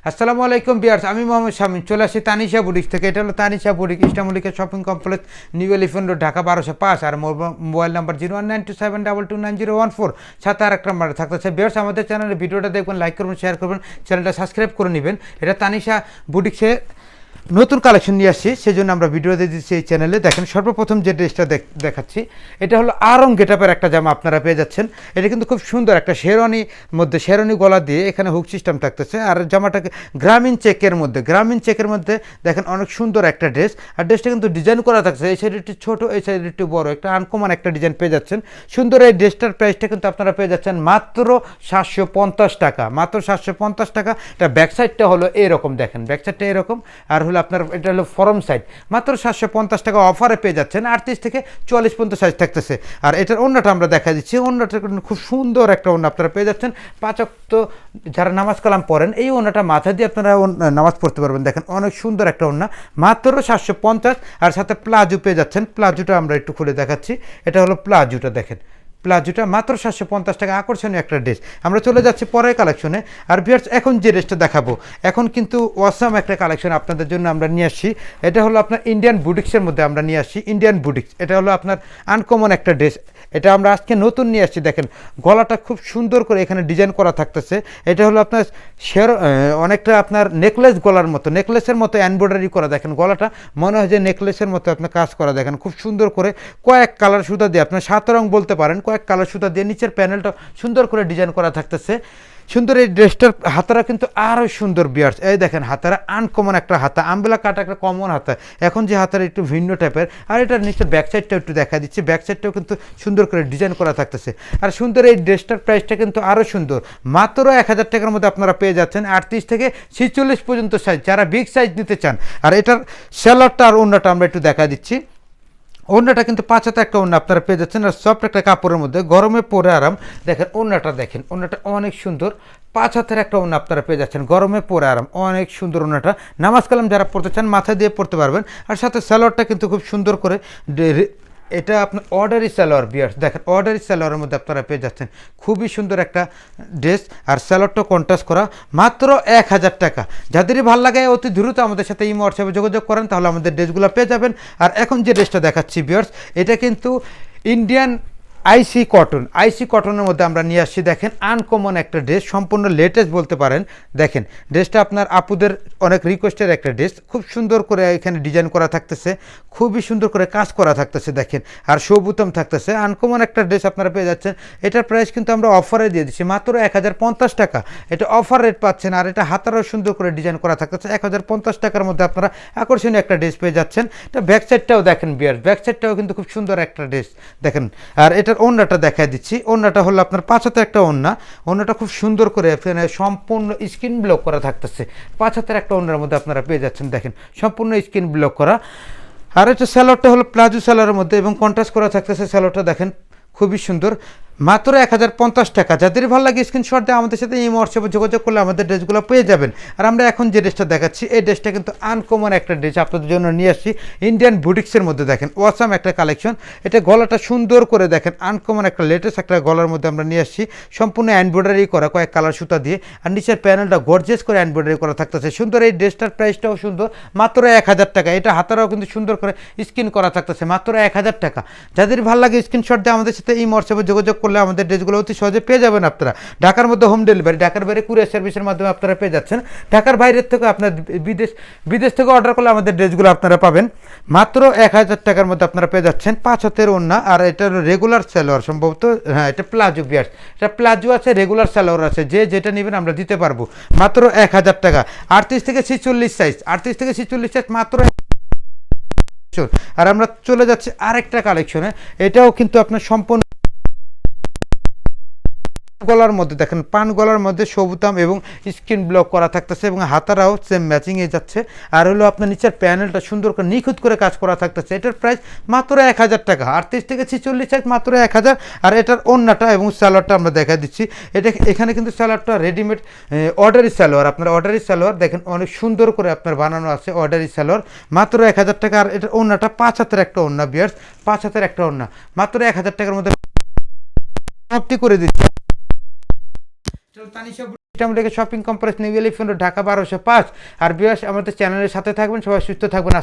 আসসালামু আলাইকুম বিয়ার্স, আমি মোহাম্মদ শামীম চলে আসি তানিশা বুটিক থেকে। এটা হলো তানিশা বুটিক, ইস্টামলিকা shopping complex, new Elephant Road, Dhaka 1205। আর মোবাইল নাম্বার 0192729014। সাথে আর একটা নাম্বার থাকতেছে। বিয়ার্স, আমাদের চ্যানেলে ভিডিওটা দেখবেন, লাইক করবেন, শেয়ার করবেন, চ্যানেলটা সাবস্ক্রাইব করে নেবেন। এটা তানিশা বুটিক্সে নতুন কালেকশন নিয়ে আসছি, সেই জন্য আমরা ভিডিও দিয়ে দিচ্ছি এই চ্যানেলে। দেখেন, সর্বপ্রথম যে ড্রেসটা দেখাচ্ছি, এটা হলো আরং গেটআপের একটা জামা আপনারা পেয়ে যাচ্ছেন। এটা কিন্তু খুব সুন্দর একটা শেরওয়ানির মধ্যে, শেরওয়ানি গলা দিয়ে এখানে হুক সিস্টেম থাকতেছে। আর জামাটাকে গ্রামীণ চেকের মধ্যে দেখেন, অনেক সুন্দর একটা ড্রেস। আর ড্রেসটা কিন্তু ডিজাইন করা থাকছে, এই সাইড একটু ছোটো, এই সাইড একটু বড়, একটা আনকমন একটা ডিজাইন পেয়ে যাচ্ছেন। সুন্দর এই ড্রেসটার প্রাইসটা কিন্তু আপনারা পেয়ে যাচ্ছেন মাত্র 750 টাকা, মাত্র 750 টাকা। এটা ব্যাক সাইডটা হলো এরকম, দেখেন ব্যাক সাইডটা এরকম। আর হলো আপনার এটা হলো ফরম সাইড, মাত্র 750 টাকা অফারে পেয়ে যাচ্ছেন। 38 থেকে 44 পর্যন্ত সাইজ থাকতেছে। আর এটার ওন্নাটা আমরা দেখা দিচ্ছি, ওন্নাটা খুব সুন্দর একটা ওন্না আপনারা পেয়ে যাচ্ছেন। 5 ওয়াক্ত যারা নামাজ কালাম পড়েন, এই ওন্নাটা মাথা দিয়ে আপনারা নামাজ পড়তে পারবেন। দেখেন, অনেক সুন্দর একটা ওন্না, মাত্র 750। আর সাথে প্লাজো পেয়ে যাচ্ছেন। প্লাজোটা আমরা একটু খুলে দেখাচ্ছি। এটা হলো প্লাজোটা, দেখেন প্লাজোটা মাত্র 750 টাকা, আকর্ষণীয় একটা ড্রেস। আমরা চলে যাচ্ছি পরের কালেকশনে। আর ভিউয়ার্স, এখন যে ড্রেসটা দেখাবো, এখন কিন্তু অসাম একটা কালেকশন আপনাদের জন্য আমরা নিয়ে আসছি। এটা হলো আপনার ইন্ডিয়ান বুটিক্সের মধ্যে আমরা নিয়ে আসছি, ইন্ডিয়ান বুটিক্স। এটা হলো আপনার আনকমন একটা ড্রেস, এটা আমরা আজকে নতুন নিয়ে আসছি। দেখেন, গলাটা খুব সুন্দর করে এখানে ডিজাইন করা থাকতেছে। এটা হলো আপনার অনেকটা আপনার নেকলেস গলার মতো, নেকলেসের মতো এমব্রয়ডারি করা। দেখেন, গলাটা মনে হয় যে নেকলেসের মতো আপনার কাজ করা। দেখেন, খুব সুন্দর করে কয়েক কালার সুতা দিয়ে, আপনার 7 রং বলতে পারেন, কয়েক কালার সুতা দিয়ে নিচের প্যানেলটা সুন্দর করে ডিজাইন করা থাকতেছে। সুন্দর এই ড্রেসটার হাতারা কিন্তু আরও সুন্দর বিয়ার্স। এই দেখেন, হাতারা আনকমন একটা হাতা, আমবেলা কাটা একটা কমন হাতা। এখন যে হাতারা একটু ভিন্ন টাইপের। আর এটার নিচের ব্যাক সাইডটাও একটু দেখা দিচ্ছি, ব্যাক সাইডটাও কিন্তু সুন্দর করে ডিজাইন করা থাকতেছে। আর সুন্দর এই ড্রেসটার প্রাইসটা কিন্তু আরও সুন্দর, মাত্র 1000 টাকার মধ্যে আপনারা পেয়ে যাচ্ছেন। 38 থেকে 46 পর্যন্ত সাইজ, যারা বিগ সাইজ নিতে চান। আর এটার সেলারটা আর ওন্নাটা আমরা একটু দেখা দিচ্ছি। ওন্নাটা কিন্তু 5 হাতে একটা ওন্না আপনারা পেয়ে যাচ্ছেন। আর সফট একটা কাপড়ের মধ্যে, গরমে পরে আরাম। দেখেন ওন্নাটা, দেখেন ওন্নাটা অনেক সুন্দর। 5 হাতের একটা ওন্না আপনারা পেয়ে যাচ্ছেন, গরমে পরে আরাম, অনেক সুন্দর ওন্নাটা। নামাজ কালাম যারা পড়তে চান, মাথা দিয়ে পড়তে পারবেন। আর সাথে সালোয়ারটা কিন্তু খুব সুন্দর করে, এটা আপনার অর্ডারি সালোয়ার বিয়ার্স। দেখেন, অর্ডারি সালোয়ারের মধ্যে আপনারা পেয়ে যাচ্ছেন খুবই সুন্দর একটা ড্রেস। আর সালোয়ারটা কন্ট্রাস্ট করা, মাত্র 1000 টাকা। যাদেরই ভালো লাগে অতি দ্রুত আমাদের সাথে ইমো হোয়াটসঅ্যাপে যোগাযোগ করেন, তাহলে আমাদের ড্রেসগুলো পেয়ে যাবেন। আর এখন যে ড্রেসটা দেখাচ্ছি বিয়ার্স, এটা কিন্তু ইন্ডিয়ান আইসি কটনের মধ্যে আমরা নিয়ে আসছি। দেখেন, আনকমন একটা ড্রেস, সম্পূর্ণ লেটেস্ট বলতে পারেন। দেখেন, ড্রেসটা আপনার আপুদের অনেক রিকোয়েস্টের একটা ড্রেস, খুব সুন্দর করে এখানে ডিজাইন করা থাকতেছে, খুবই সুন্দর করে কাজ করা থাকতেছে। দেখেন, আর সবুতম থাকতেছে, আনকমন একটা ড্রেস আপনারা পেয়ে যাচ্ছেন। এটার প্রাইস কিন্তু আমরা অফারে দিয়ে দিচ্ছি, মাত্র 1050 টাকা। এটা অফার রেট পাচ্ছেন। আর এটা হাতারও সুন্দর করে ডিজাইন করা থাকতেছে। 1050 টাকার মধ্যে আপনারা আকর্ষণীয় একটা ড্রেস পেয়ে যাচ্ছেন। এটা ব্যাক সাইডটাও দেখেন বিয়ার, ব্যাক সাইডটাও কিন্তু খুব সুন্দর একটা ড্রেস। দেখেন, আর এটা ওন্নাটা দেখা দিচ্ছি। ওন্নাটা হলো আপনার 5 হাতে একটা ওন্না, ওন্নাটা খুব সুন্দর করে সম্পূর্ণ স্ক্রিন ব্লক করা থাকতেছে। 5 হাতের একটা ওন্নার মধ্যে আপনারা পেয়ে যাচ্ছেন। দেখেন, সম্পূর্ণ স্ক্রিন ব্লক করা। আর এটা স্যালোয়ারটা হলো প্লাজো স্যালোয়ারের মধ্যে এবং কন্ট্রাস্ট করা থাকতেছে। স্যালোয়ারটা দেখেন খুবই সুন্দর, মাত্র 1050 টাকা। যাদের ভালো লাগে স্ক্রিনশট দিয়ে আমাদের সাথে এই হোয়াটসঅ্যাপে যোগাযোগ করলে আমাদের ড্রেসগুলো পেয়ে যাবেন। আর আমরা এখন যে ড্রেসটা দেখাচ্ছি, এই ড্রেসটা কিন্তু আনকমন একটা ড্রেস আপনাদের জন্য নিয়ে আসছি, ইন্ডিয়ান বুটিক্সের মধ্যে। দেখেন, ওয়াসাম একটা কালেকশন। এটা গলাটা সুন্দর করে, দেখেন আনকমন একটা লেটেস্ট একটা গলার মধ্যে আমরা নিয়ে আসছি, সম্পূর্ণ এমব্রয়ডারি করা কয়েক কালার সুতা দিয়ে। আর নিচের প্যানেলটা গর্জিয়াস করে এমব্রয়ডারি করা থাকতেছে। সুন্দর এই ড্রেসটার প্রাইসটাও সুন্দর, মাত্র 1000 টাকা। এটা হাতারাও কিন্তু সুন্দর করে স্ক্রিন করা থাকতেছে, মাত্র 1000 টাকা। যাদের ভালো লাগে স্ক্রিনশট দিয়ে আমাদের সাথে এই হোয়াটসঅ্যাপে যোগাযোগ করলে আমাদের ড্রেসগুলো অতি সহজে পেয়ে যাবেন আপনারা। ঢাকার মধ্যে হোম ডেলিভারি, ঢাকার বাইরে কুরিয়ার সার্ভিসের মাধ্যমে আপনারা পেয়ে যাচ্ছেন। ঢাকার বাইরের থেকে আপনার বিদেশ থেকে অর্ডার করলে আমাদের ড্রেসগুলো আপনারা পাবেন মাত্র 1000 টাকার মধ্যে আপনারা পেয়ে যাচ্ছেন। 5 হাতের ওন্না। আর এটার রেগুলার সালোয়ার সম্ভবত, হ্যাঁ এটা প্লাজো বিয়ার্স, এটা প্লাজো আছে, রেগুলার সালোয়ার আছে, যে যেটা নেবেন আমরা দিতে পারবো, মাত্র 1000 টাকা। 38 থেকে 46 সাইজ, 38 থেকে 46 সাইজ, মাত্র। আর আমরা চলে যাচ্ছি আরেকটা কালেকশনে। এটাও কিন্তু আপনার সম্পূর্ণ গলার মধ্যে, দেখেন পান গলার মধ্যে সবুতাম এবং স্ক্রিন ব্লক করা থাকতেছে এবং হাতারাও সেম ম্যাচিংয়ে যাচ্ছে। আর হলো আপনার নিচের প্যানেলটা সুন্দর করে নিখুঁত করে কাজ করা থাকতেছে। এটার প্রাইস মাত্র 1000 টাকা। 38 থেকে 46 সাইজ, মাত্র 1000। আর এটার ওন্নাটা এবং সালোয়ারটা আমরা দেখা দিচ্ছি। এটা এখানে কিন্তু সালোয়ারটা রেডিমেড অর্ডারি সালোয়ার, আপনার অর্ডারি সালোয়ার দেখেন অনেক সুন্দর করে আপনার বানানো আছে, অর্ডারি সালোয়ার, মাত্র 1000 টাকা। আর এটার ওন্নাটা 5 হাতের একটা ওন্না বিয়ার্স, 5 হাতের একটা ওন্না, মাত্র 1000 টাকার মধ্যে সমাপ্তি করে দিচ্ছি। তানিশা ইস্টামলিকের shopping complex new Elephant Road Dhaka 1205। আর ভিউয়ার্স আমাদের চ্যানেলের সাথে থাকবেন, সবাই সুস্থ থাকবেন।